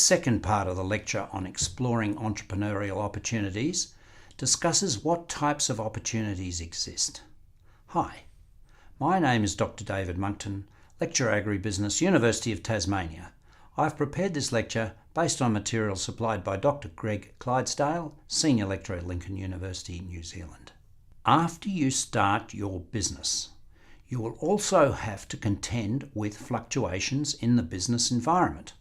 second part of the lecture on exploring entrepreneurial opportunities discusses what types of opportunities exist. Hi, my name is Dr. David Monkton, Lecturer Agribusiness, University of Tasmania. I've prepared this lecture based on material supplied by Dr. Greg Clydesdale, Senior Lecturer at Lincoln University, New Zealand. After you start your business, you will also have to contend with fluctuations in the business environment.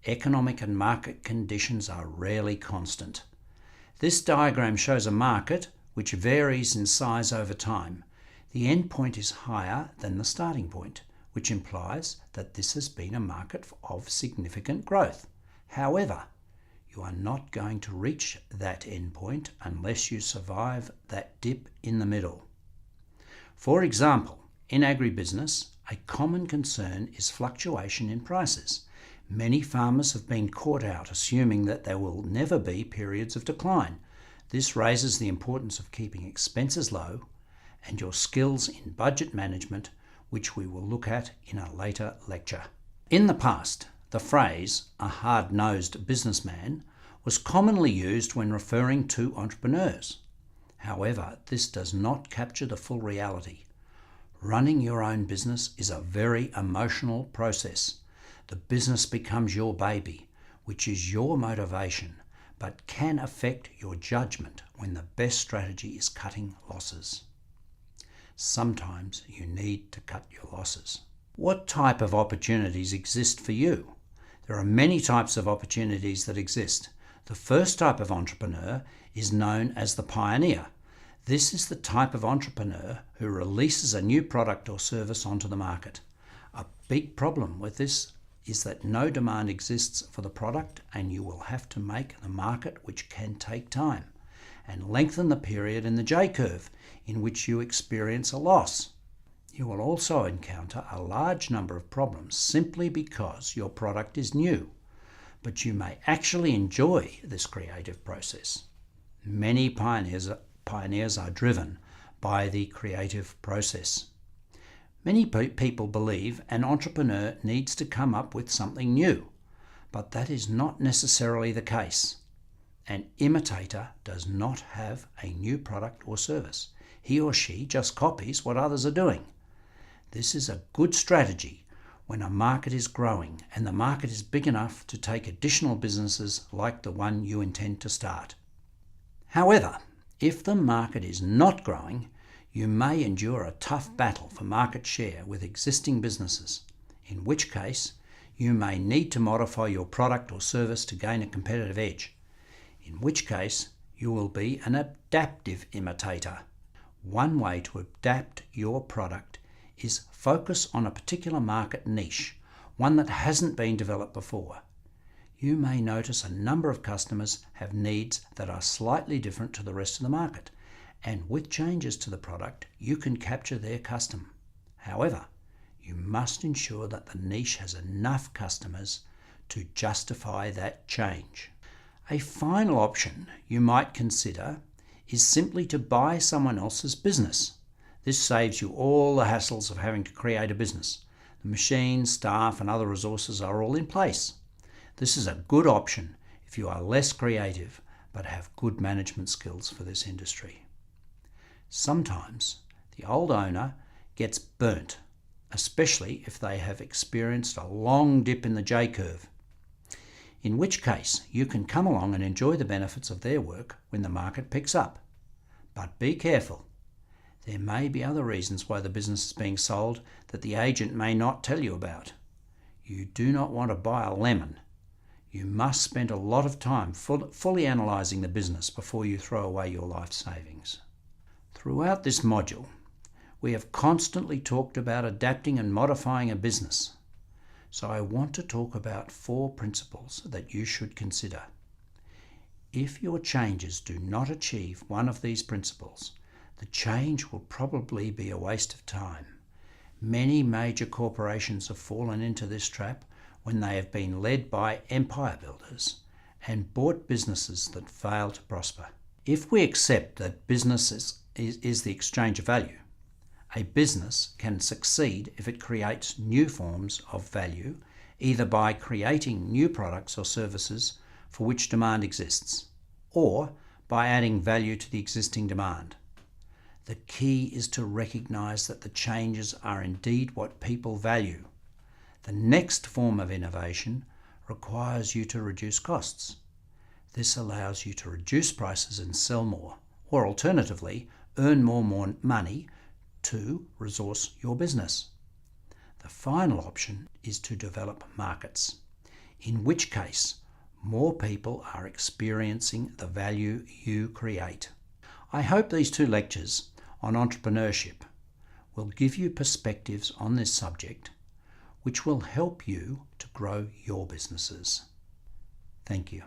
Economic and market conditions are rarely constant. This diagram shows a market which varies in size over time. The end point is higher than the starting point, which implies that this has been a market of significant growth. However, you are not going to reach that end point unless you survive that dip in the middle. For example, in agribusiness, a common concern is fluctuation in prices. Many farmers have been caught out assuming that there will never be periods of decline. This raises the importance of keeping expenses low and your skills in budget management, which we will look at in a later lecture. In the past, the phrase, a hard-nosed businessman, was commonly used when referring to entrepreneurs. However, this does not capture the full reality. Running your own business is a very emotional process. The business becomes your baby, which is your motivation, but can affect your judgment when the best strategy is cutting losses. Sometimes you need to cut your losses. What type of opportunities exist for you? There are many types of opportunities that exist. The first type of entrepreneur is known as the pioneer. This is the type of entrepreneur who releases a new product or service onto the market. A big problem with this is that no demand exists for the product, and you will have to make the market, which can take time, and lengthen the period in the J-curve in which you experience a loss. You will also encounter a large number of problems simply because your product is new, but you may actually enjoy this creative process. Many pioneers are driven by the creative process. Many people believe an entrepreneur needs to come up with something new, but that is not necessarily the case. An imitator does not have a new product or service. He or she just copies what others are doing. This is a good strategy when a market is growing and the market is big enough to take additional businesses like the one you intend to start. However, if the market is not growing, you may endure a tough battle for market share with existing businesses, in which case you may need to modify your product or service to gain a competitive edge, in which case you will be an adaptive imitator. One way to adapt your product is focus on a particular market niche, one that hasn't been developed before. You may notice a number of customers have needs that are slightly different to the rest of the market, and with changes to the product, you can capture their custom. However, you must ensure that the niche has enough customers to justify that change. A final option you might consider is simply to buy someone else's business. This saves you all the hassles of having to create a business. The machines, staff, and other resources are all in place. This is a good option if you are less creative but have good management skills for this industry. Sometimes the old owner gets burnt, especially if they have experienced a long dip in the J-curve, in which case you can come along and enjoy the benefits of their work when the market picks up. But be careful. There may be other reasons why the business is being sold that the agent may not tell you about. You do not want to buy a lemon. You must spend a lot of time fully analysing the business before you throw away your life savings. Throughout this module, we have constantly talked about adapting and modifying a business. So I want to talk about 4 principles that you should consider. If your changes do not achieve one of these principles, the change will probably be a waste of time. Many major corporations have fallen into this trap when they have been led by empire builders and bought businesses that fail to prosper. If we accept that business is the exchange of value, a business can succeed if it creates new forms of value either by creating new products or services for which demand exists, or by adding value to the existing demand. The key is to recognise that the changes are indeed what people value. The next form of innovation requires you to reduce costs. This allows you to reduce prices and sell more, or alternatively, earn more money to resource your business. The final option is to develop markets, in which case more people are experiencing the value you create. I hope these 2 lectures on entrepreneurship will give you perspectives on this subject, which will help you to grow your businesses. Thank you.